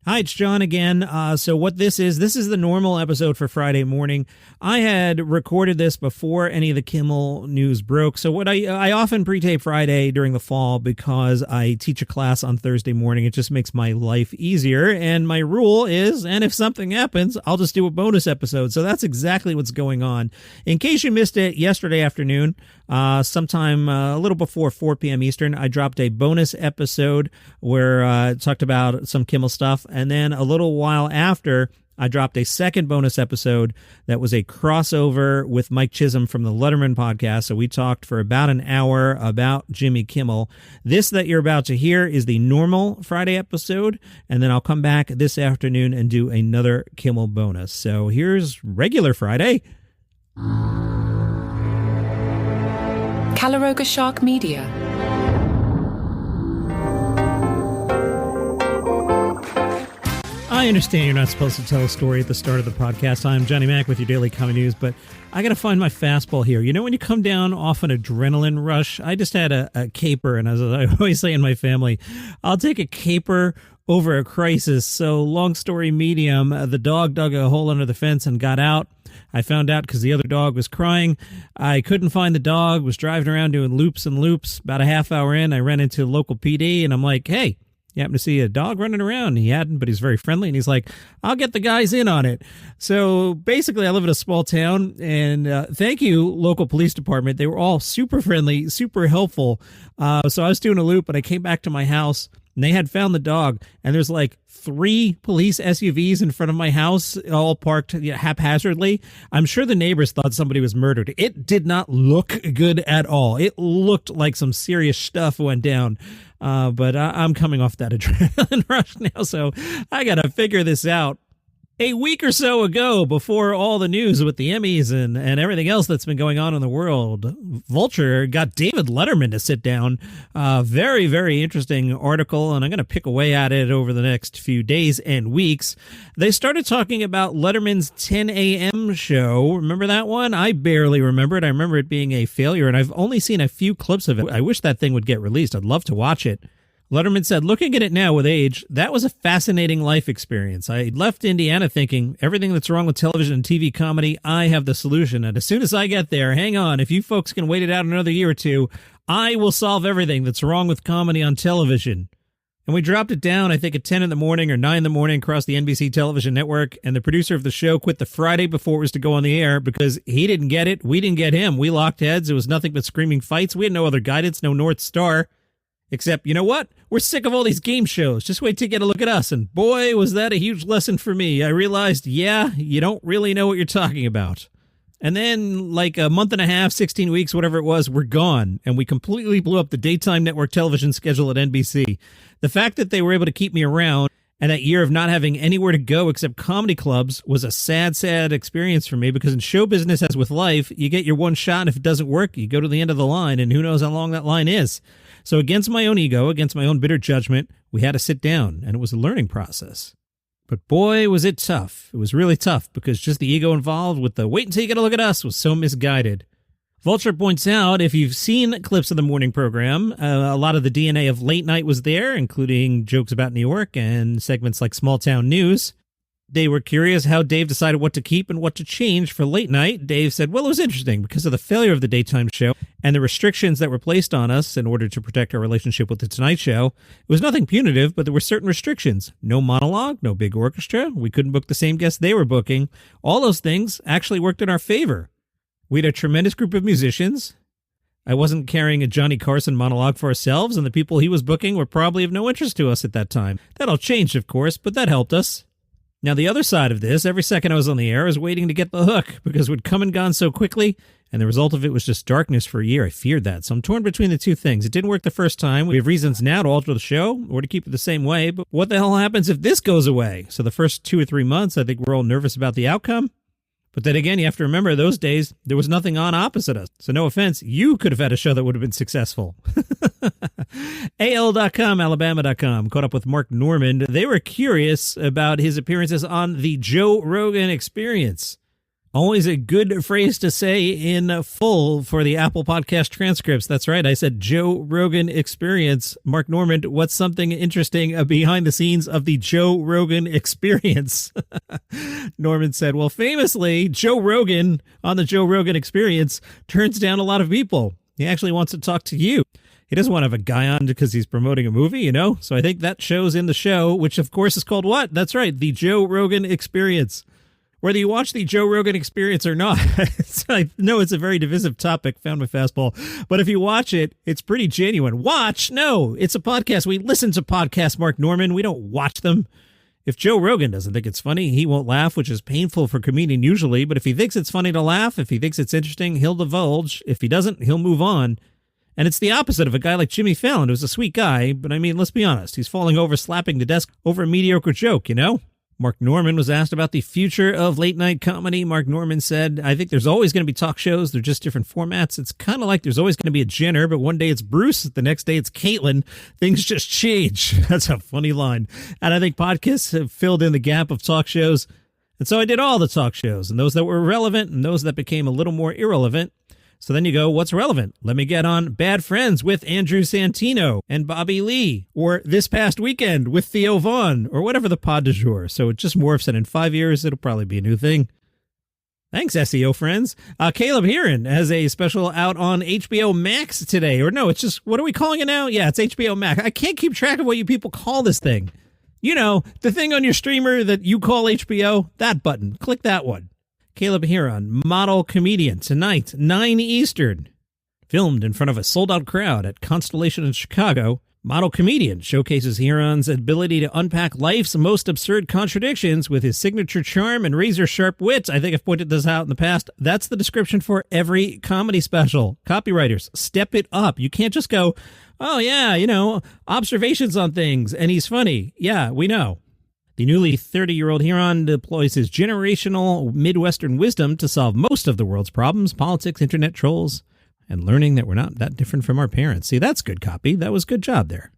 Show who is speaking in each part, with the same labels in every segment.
Speaker 1: Hi, it's John again. So what this is the normal episode for Friday morning. I had recorded this before any of the Kimmel news broke. So what I often pre-tape Friday during the fall because I teach a class on Thursday morning. It just makes my life easier. And my rule is, and if something happens, I'll just do a bonus episode. So that's exactly what's going on. In case you missed it yesterday afternoon, sometime a little before 4 p.m. Eastern, I dropped a bonus episode where I talked about some Kimmel stuff. And then a little while after, I dropped a second bonus episode that was a crossover with Mike Chisholm from the Letterman podcast. So we talked for about an hour about Jimmy Kimmel. This that you're about to hear is the normal Friday episode. And then I'll come back this afternoon and do another Kimmel bonus. So here's regular Friday.
Speaker 2: Calaroga Shark Media.
Speaker 1: I understand you're not supposed to tell a story at the start of the podcast. I'm Johnny Mac with your daily comedy news, but I got to find my fastball here. You know, when you come down off an adrenaline rush, I just had a caper, and as I always say in my family, I'll take a caper over a crisis. So long story medium, the dog dug a hole under the fence and got out. I found out because the other dog was crying. I couldn't find the dog, was driving around doing loops and loops. About a half hour in, I ran into local PD, and I'm like, hey, you happen to see a dog running around? He hadn't, but he's very friendly. And he's like, I'll get the guys in on it. So basically, I live in a small town. And thank you, local police department. They were all super friendly, super helpful. So I was doing a loop, and I came back to my house, and they had found the dog. And there's like 3 police SUVs in front of my house, all parked haphazardly. I'm sure the neighbors thought somebody was murdered. It did not look good at all. It looked like some serious stuff went down. But I'm coming off that adrenaline rush now, so I got to figure this out. A week or so ago, before all the news with the Emmys and everything else that's been going on in the world, Vulture got David Letterman to sit down. Very, very interesting article, and I'm going to pick away at it over the next few days and weeks. They started talking about Letterman's 10 a.m. show. Remember that one? I barely remember it. I remember it being a failure, and I've only seen a few clips of it. I wish that thing would get released. I'd love to watch it. Letterman said, looking at it now with age, that was a fascinating life experience. I left Indiana thinking, everything that's wrong with television and TV comedy, I have the solution. And as soon as I get there, hang on, if you folks can wait it out another year or two, I will solve everything that's wrong with comedy on television. And we dropped it down, I think, at 10 in the morning or 9 in the morning across the NBC television network. And the producer of the show quit the Friday before it was to go on the air because he didn't get it. We didn't get him. We locked heads. It was nothing but screaming fights. We had no other guidance, no North Star. Except, you know what? We're sick of all these game shows. Just wait till you get a look at us. And boy, was that a huge lesson for me. I realized, yeah, you don't really know what you're talking about. And then, like a month and a half, 16 weeks, whatever it was, we're gone. And we completely blew up the daytime network television schedule at NBC. The fact that they were able to keep me around and that year of not having anywhere to go except comedy clubs was a sad, sad experience for me because in show business, as with life, you get your one shot. And if it doesn't work, you go to the end of the line, and who knows how long that line is. So against my own ego, against my own bitter judgment, we had to sit down, and it was a learning process. But boy, was it tough. It was really tough because just the ego involved with the wait until you get a look at us was so misguided. Vulture points out, if you've seen clips of the morning program, a lot of the DNA of late night was there, including jokes about New York and segments like Small Town News. They were curious how Dave decided what to keep and what to change for late night. Dave said, well, it was interesting because of the failure of the daytime show and the restrictions that were placed on us in order to protect our relationship with the Tonight Show. It was nothing punitive, but there were certain restrictions. No monologue, no big orchestra. We couldn't book the same guests they were booking. All those things actually worked in our favor. We had a tremendous group of musicians. I wasn't carrying a Johnny Carson monologue for ourselves, and the people he was booking were probably of no interest to us at that time. That all changed, of course, but that helped us. Now, the other side of this, every second I was on the air, I was waiting to get the hook because it would come and gone so quickly, and the result of it was just darkness for a year. I feared that, so I'm torn between the two things. It didn't work the first time. We have reasons now to alter the show or to keep it the same way, but what the hell happens if this goes away? So the first 2 or 3 months, I think we're all nervous about the outcome. But then again, you have to remember those days, there was nothing on opposite us. So no offense, you could have had a show that would have been successful. AL.com, Alabama.com, caught up with Mark Norman. They were curious about his appearances on the Joe Rogan Experience. Always a good phrase to say in full for the Apple Podcast transcripts. That's right. I said Joe Rogan Experience. Mark Normand, what's something interesting behind the scenes of the Joe Rogan Experience? Norman said, well, famously, Joe Rogan on the Joe Rogan Experience turns down a lot of people. He actually wants to talk to you. He doesn't want to have a guy on because he's promoting a movie, you know? So I think that shows in the show, which of course is called what? That's right, the Joe Rogan Experience. Whether you watch the Joe Rogan Experience or not, I know it's a very divisive topic, found my fastball, but if you watch it, it's pretty genuine. Watch? No, it's a podcast. We listen to podcasts, Mark Normand. We don't watch them. If Joe Rogan doesn't think it's funny, he won't laugh, which is painful for a comedian usually, but if he thinks it's funny to laugh, if he thinks it's interesting, he'll divulge. If he doesn't, he'll move on. And it's the opposite of a guy like Jimmy Fallon, who's a sweet guy, but I mean, let's be honest, he's falling over, slapping the desk over a mediocre joke, you know? Mark Normand was asked about the future of late-night comedy. Mark Normand said, I think there's always going to be talk shows. They're just different formats. It's kind of like there's always going to be a Jenner, but one day it's Bruce, the next day it's Caitlyn. Things just change. That's a funny line. And I think podcasts have filled in the gap of talk shows. And so I did all the talk shows, and those that were relevant and those that became a little more irrelevant. So then you go, what's relevant? Let me get on Bad Friends with Andrew Santino and Bobby Lee, or This Past Weekend with Theo Vaughn, or whatever the pod du jour. So it just morphs, and in 5 years, it'll probably be a new thing. Thanks, SEO friends. Caleb Hearon has a special out on HBO Max today. Or no, it's just, what are we calling it now? Yeah, it's HBO Max. I can't keep track of what you people call this thing. You know, the thing on your streamer that you call HBO, that button. Click that one. Caleb Hearon, model comedian, tonight, 9 Eastern. Filmed in front of a sold-out crowd at Constellation in Chicago, model comedian showcases Heron's ability to unpack life's most absurd contradictions with his signature charm and razor-sharp wit. I think I've pointed this out in the past. That's the description for every comedy special. Copywriters, step it up. You can't just go, oh yeah, you know, observations on things, and he's funny. Yeah, we know. The newly 30-year-old Heron deploys his generational Midwestern wisdom to solve most of the world's problems, politics, internet trolls, and learning that we're not that different from our parents. See, that's good copy. That was a good job there.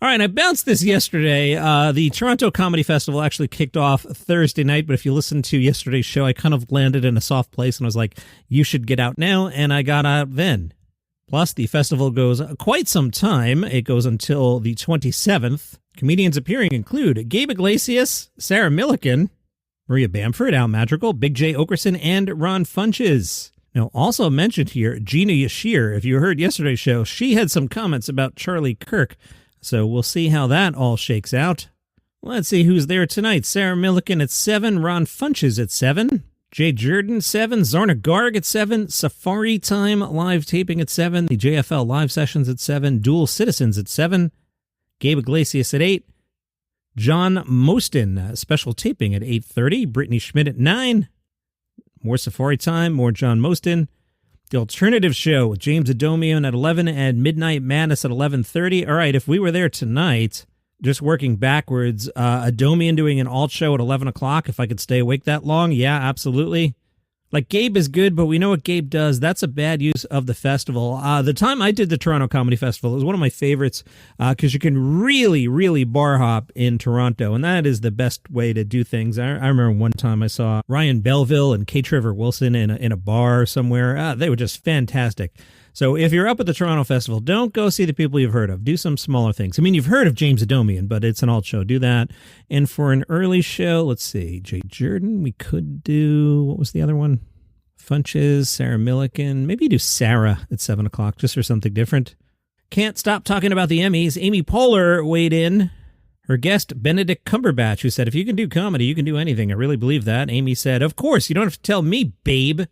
Speaker 1: All right, I bounced this yesterday. The Toronto Comedy Festival actually kicked off Thursday night, but if you listened to yesterday's show, I kind of landed in a soft place and was like, you should get out now, and I got out then. Plus, the festival goes quite some time. It goes until the 27th. Comedians appearing include Gabe Iglesias, Sarah Millican, Maria Bamford, Al Madrigal, Big J. Okerson, and Ron Funches. Now, also mentioned here, Gina Yashir. If you heard yesterday's show, she had some comments about Charlie Kirk. So we'll see how that all shakes out. Let's see who's there tonight. Sarah Millican at 7, Ron Funches at 7, Jay Jordan 7, Zarna Garg at 7, Safari Time live taping at 7, the JFL live sessions at 7, Dual Citizens at 7, Gabe Iglesias at 8, John Moston, special taping at 8:30, Brittany Schmidt at 9, more Safari Time, more John Moston, The Alternative Show with James Adomian at 11, and Midnight Madness at 11:30. All right, if we were there tonight, just working backwards, Adomian doing an alt show at 11 o'clock, if I could stay awake that long, yeah, absolutely. Like, Gabe is good, but we know what Gabe does. That's a bad use of the festival. The time I did the Toronto Comedy Festival, it was one of my favorites because you can really, really bar hop in Toronto, and that is the best way to do things. I remember one time I saw Ryan Belville and K. Trevor Wilson in a bar somewhere. They were just fantastic. So if you're up at the Toronto Festival, don't go see the people you've heard of. Do some smaller things. I mean, you've heard of James Adomian, but it's an alt show. Do that. And for an early show, let's see, Jay Jordan, we could do, what was the other one? Funches, Sarah Millican. Maybe do Sarah at 7 o'clock, just for something different. Can't stop talking about the Emmys. Amy Poehler weighed in. Her guest, Benedict Cumberbatch, who said, if you can do comedy, you can do anything. I really believe that. Amy said, of course, you don't have to tell me, babe.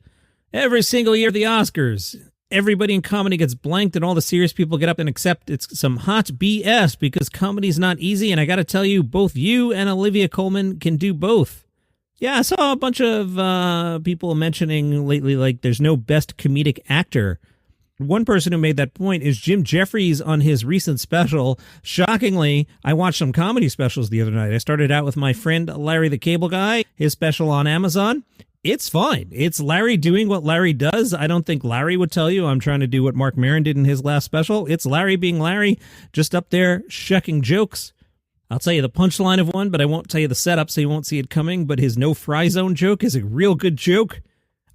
Speaker 1: Every single year, the Oscars, everybody in comedy gets blanked and all the serious people get up and accept it's some hot BS because comedy's not easy. And I got to tell you, both you and Olivia Colman can do both. Yeah, I saw a bunch of people mentioning lately, like, there's no best comedic actor. One person who made that point is Jim Jefferies on his recent special. Shockingly, I watched some comedy specials the other night. I started out with my friend Larry the Cable Guy, his special on Amazon. It's fine. It's Larry doing what Larry does. I don't think Larry would tell you I'm trying to do what Mark Maron did in his last special. It's Larry being Larry, just up there shucking jokes. I'll tell you the punchline of one, but I won't tell you the setup so you won't see it coming. But his no fry zone joke is a real good joke.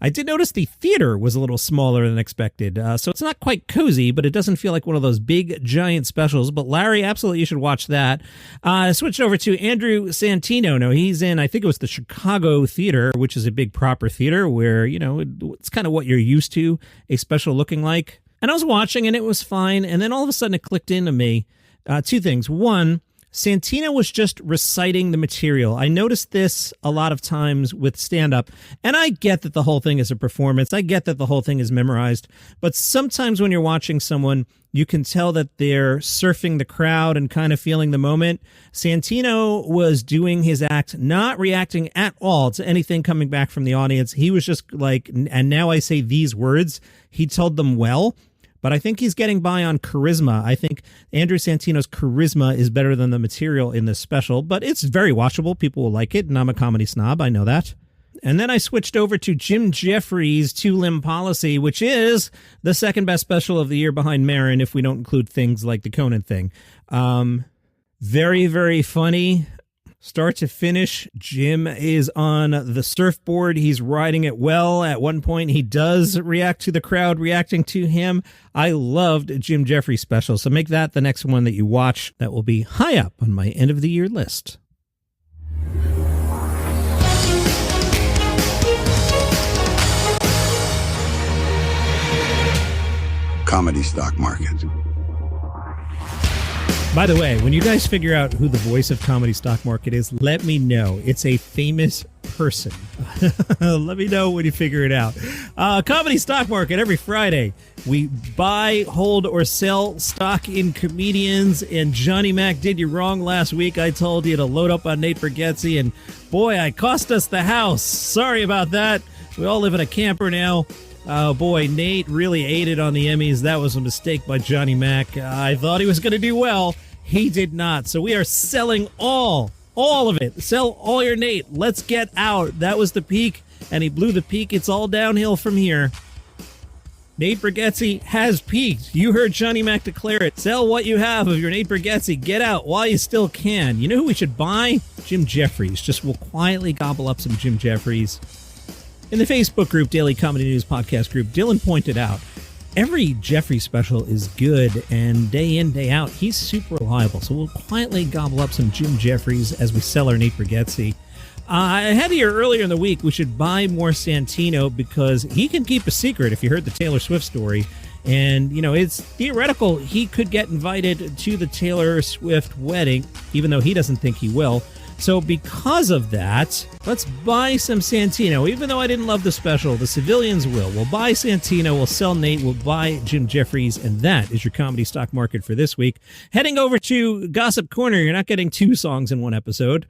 Speaker 1: I did notice the theater was a little smaller than expected, so it's not quite cozy, but it doesn't feel like one of those big, giant specials. But Larry, absolutely, you should watch that. I switched over to Andrew Santino. No, he's in, I think it was the Chicago Theater, which is a big proper theater where, you know, it's kind of what you're used to, a special looking like. And I was watching, and it was fine, and then all of a sudden it clicked into me. Two things. One, Santino was just reciting the material. I noticed this a lot of times with stand-up, and I get that the whole thing is a performance. I get that the whole thing is memorized, but sometimes when you're watching someone, you can tell that they're surfing the crowd and kind of feeling the moment. Santino was doing his act, not reacting at all to anything coming back from the audience. He was just like, and now I say these words, he told them well. But I think he's getting by on charisma. I think Andrew Santino's charisma is better than the material in this special, but it's very watchable. People will like it, and I'm a comedy snob. I know that. And then I switched over to Jim Jefferies' Two-Limb Policy, which is the second best special of the year behind Maron, if we don't include things like the Conan thing. Very, very funny. Start to finish, Jim is on the surfboard. He's riding it well. At one point, he does react to the crowd reacting to him. I loved Jim Jefferies' special, so make that the next one that you watch. That will be high up on my end-of-the-year list.
Speaker 2: Comedy stock market.
Speaker 1: By the way, when you guys figure out who the voice of Comedy Stock Market is, let me know. It's a famous person. Let me know when you figure it out. Comedy Stock Market every Friday. We buy, hold, or sell stock in comedians. And Johnny Mac did you wrong last week. I told you to load up on Nate Bargatze, and boy, I cost us the house. Sorry about that. We all live in a camper now. Oh boy, Nate really ate it on the Emmys. That was a mistake by Johnny Mac. I thought he was going to do well. He did not. So we are selling all of it. Sell all your Nate. Let's get out. That was the peak, and he blew the peak. It's all downhill from here. Nate Bargatze has peaked. You heard Johnny Mac declare it. Sell what you have of your Nate Bargatze. Get out while you still can. You know who we should buy? Jim Jefferies. Just we'll quietly gobble up some Jim Jefferies. In the Facebook group, Daily Comedy News Podcast Group, Dylan pointed out, every Jefferies special is good, and day in, day out, he's super reliable. So we'll quietly gobble up some Jim Jefferies as we sell our Nate Bargatze. I had here earlier in the week, we should buy more Santino because he can keep a secret if you heard the Taylor Swift story. And, you know, it's theoretical he could get invited to the Taylor Swift wedding, even though he doesn't think he will. So because of that, let's buy some Santino. Even though I didn't love the special, the civilians will. We'll buy Santino, we'll sell Nate, we'll buy Jim Jefferies, and that is your comedy stock market for this week. Heading over to Gossip Corner, you're not getting two songs in one episode.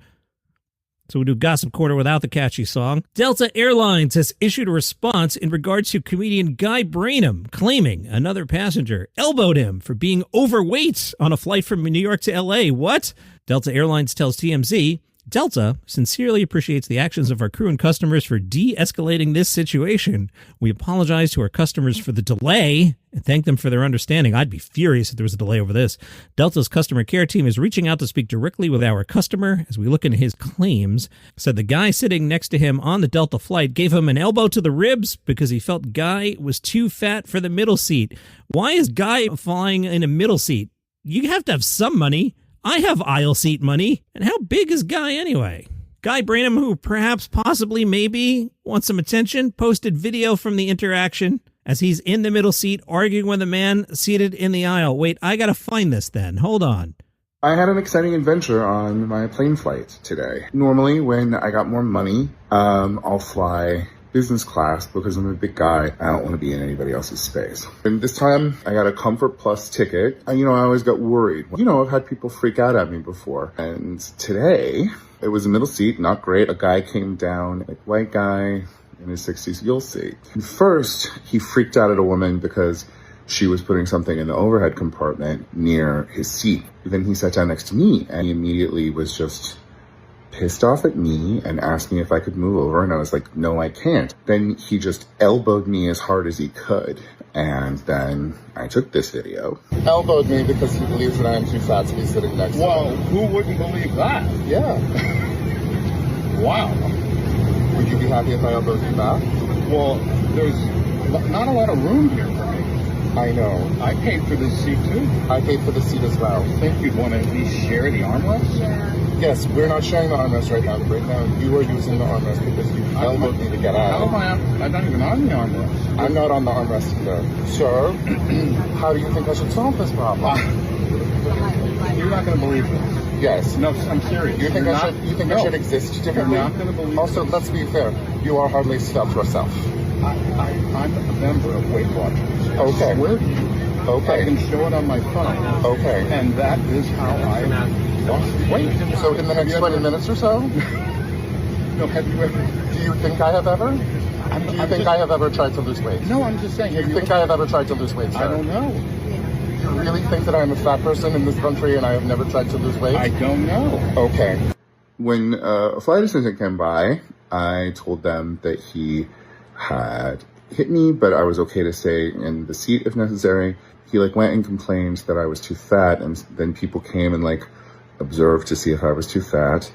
Speaker 1: So we'll do Gossip Corner without the catchy song. Delta Airlines has issued a response in regards to comedian Guy Branum, claiming another passenger elbowed him for being overweight on a flight from New York to L.A. What? Delta Airlines tells TMZ, Delta sincerely appreciates the actions of our crew and customers for de-escalating this situation. We apologize to our customers for the delay and thank them for their understanding. I'd be furious if there was a delay over this. Delta's customer care team is reaching out to speak directly with our customer as we look into his claims. Said the guy sitting next to him on the Delta flight gave him an elbow to the ribs because he felt Guy was too fat for the middle seat. Why is Guy flying in a middle seat? You have to have some money. I have aisle seat money. And how big is Guy anyway? Guy Branum, who perhaps, possibly, maybe wants some attention, posted video from the interaction as he's in the middle seat arguing with a man seated in the aisle. Wait, I gotta find this then. Hold on.
Speaker 3: I had an exciting adventure on my plane flight today. Normally, when I got more money, I'll fly business class because I'm a big guy. I don't want to be in anybody else's space. And this time I got a Comfort Plus ticket. And, I always got worried. I've had people freak out at me before. And today it was a middle seat, not great. A guy came down, like white guy in his 60s, you'll see. And first he freaked out at a woman because she was putting something in the overhead compartment near his seat. Then he sat down next to me and he immediately was just pissed off at me and asked me if I could move over, and I was like, no, I can't. Then he just elbowed me as hard as he could, and then I took this video. Elbowed me because he believes that I am too fat to be sitting next to him.
Speaker 4: Well, who wouldn't believe that?
Speaker 3: Yeah.
Speaker 4: Wow.
Speaker 3: Would you be happy if I elbowed you back?
Speaker 4: Well, there's not a lot of room here for me.
Speaker 3: I know.
Speaker 4: I paid for this seat too.
Speaker 3: I paid for the seat as well.
Speaker 4: I think you'd want to at least share the armrest.
Speaker 5: Yeah.
Speaker 3: Yes, we're not sharing the armrest right now. Right now, you are using the armrest because you elbowed me to get
Speaker 4: How
Speaker 3: out.
Speaker 4: am I? I'm not even on the armrest.
Speaker 3: I'm not on the armrest either. Sir, how do you think I should solve this problem?
Speaker 4: You're not going to believe this.
Speaker 3: Yes.
Speaker 4: No, I'm serious.
Speaker 3: You think
Speaker 4: You're
Speaker 3: I
Speaker 4: not-
Speaker 3: should? You think
Speaker 4: no.
Speaker 3: I should exist differently?
Speaker 4: You're not going to believe.
Speaker 3: Also, let's be fair. You are hardly stuffed yourself.
Speaker 4: I'm a member of Weight Watchers.
Speaker 3: Okay.
Speaker 4: I swear to you. I
Speaker 3: Okay.
Speaker 4: can show it on my phone.
Speaker 3: Okay.
Speaker 4: And that is how I lost weight.
Speaker 3: So in the next 20 minutes or so,
Speaker 4: No, have you ever?
Speaker 3: do you think I have ever? Do you think I have ever tried to lose weight?
Speaker 4: No, I'm just saying.
Speaker 3: Do you think I have ever tried to lose weight, sir?
Speaker 4: I don't know.
Speaker 3: You really think that I'm a fat person in this country and I have never tried to lose weight?
Speaker 4: I don't know.
Speaker 3: Okay. When a flight attendant came by, I told them that he had hit me, but I was okay to stay in the seat if necessary. He went and complained that I was too fat, and then people came and observed to see if I was too fat.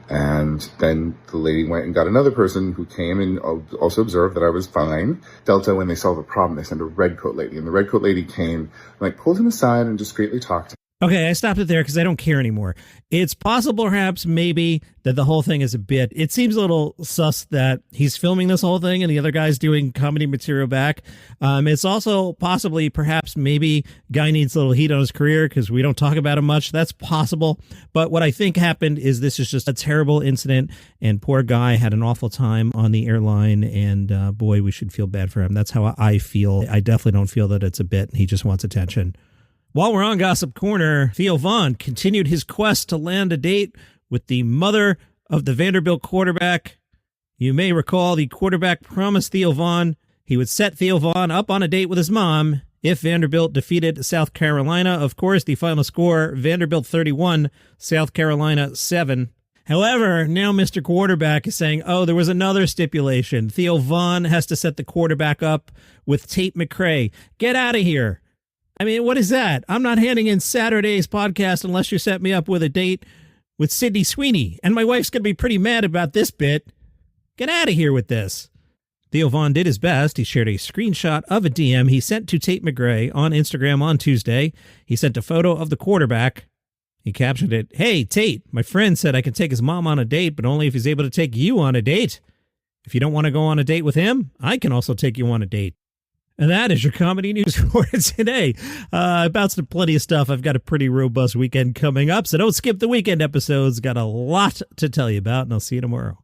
Speaker 3: And then the lady went and got another person who came and also observed that I was fine. Delta, when they saw the problem, they sent a red coat lady, and the red coat lady came, pulled him aside and discreetly talked to him.
Speaker 1: Okay, I stopped it there because I don't care anymore. It's possible, perhaps, maybe, that the whole thing is a bit. It seems a little sus that he's filming this whole thing and the other guy's doing comedy material back. It's also possibly, perhaps, maybe guy needs a little heat on his career because we don't talk about him much. That's possible. But what I think happened is this is just a terrible incident, and poor guy had an awful time on the airline, and boy, we should feel bad for him. That's how I feel. I definitely don't feel that it's a bit. He just wants attention. While we're on Gossip Corner, Theo Von continued his quest to land a date with the mother of the Vanderbilt quarterback. You may recall the quarterback promised Theo Von he would set Theo Von up on a date with his mom if Vanderbilt defeated South Carolina. Of course, the final score, Vanderbilt 31, South Carolina 7. However, now Mr. Quarterback is saying, oh, there was another stipulation. Theo Von has to set the quarterback up with Tate McRae. Get out of here. I mean, what is that? I'm not handing in Saturday's podcast unless you set me up with a date with Sydney Sweeney. And my wife's going to be pretty mad about this bit. Get out of here with this. Theo Von did his best. He shared a screenshot of a DM he sent to Tate McRae on Instagram on Tuesday. He sent a photo of the quarterback. He captioned it, "Hey, Tate, my friend said I can take his mom on a date, but only if he's able to take you on a date. If you don't want to go on a date with him, I can also take you on a date." And that is your comedy news for today. About plenty of stuff. I've got a pretty robust weekend coming up, so don't skip the weekend episodes. Got a lot to tell you about, and I'll see you tomorrow.